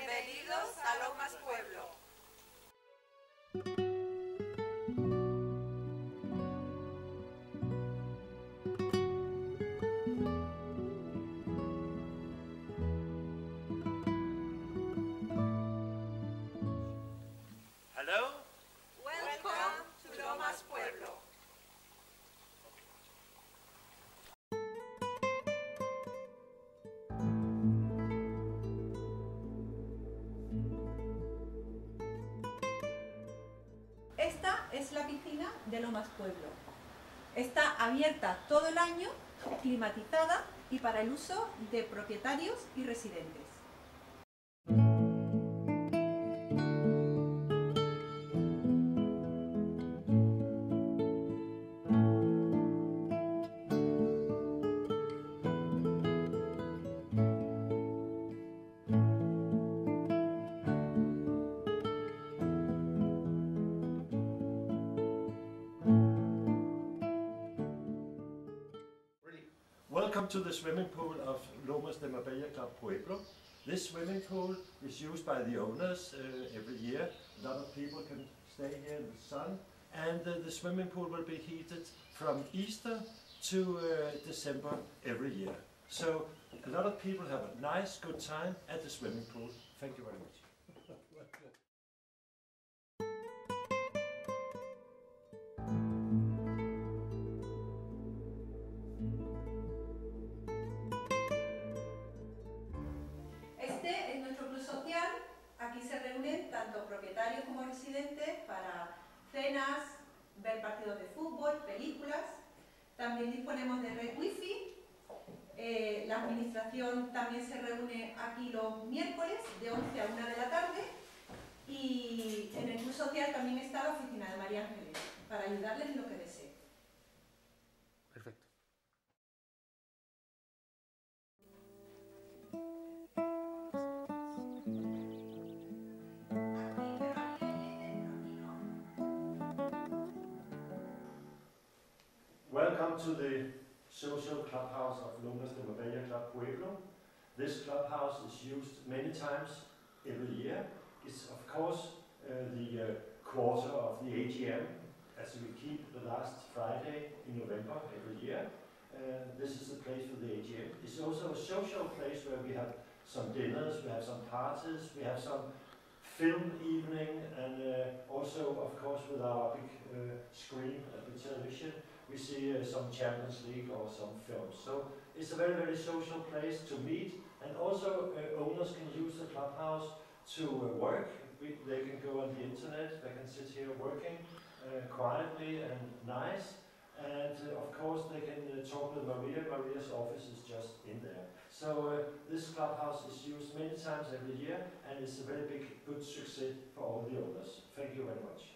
Bienvenidos a Lomas Pueblo. Hello? Welcome to Lomas Pueblo. Esta es la piscina de Lomas Pueblo. Está abierta todo el año, climatizada y para el uso de propietarios y residentes. Welcome to the swimming pool of Lomas de Marbella Club Pueblo. This swimming pool is used by the owners every year. A lot of people can stay here in the sun, and the swimming pool will be heated from Easter to December every year. So a lot of people have a nice, good time at the swimming pool. Thank you very much. Este es nuestro club social. Aquí se reúnen tanto propietarios como residentes para cenas, ver partidos de fútbol, películas. También disponemos de red wifi. La administración también se reúne aquí los miércoles de 11 a 1 de la tarde. Y en el club social también está la oficina de María Ángeles para ayudarles en lo que deseen. Perfecto. Welcome to the social clubhouse of Lomas de Marbella Club Pueblo. This clubhouse is used many times every year. It's of course the quarter of the AGM, as we keep the last Friday in November every year. This is the place for the AGM. It's also a social place where we have some dinners, we have some parties, we have some film evening, and also of course with our big screen at the television we see some Champions League or some films. So it's a very, very social place to meet, and also owners can use the clubhouse to work. They can go on the internet, they can sit here working quietly and nice, and of course they can talk with Maria. Maria's office is just in there. So this clubhouse is used many times every year, and it's a very big, good success for all the owners. Thank you very much.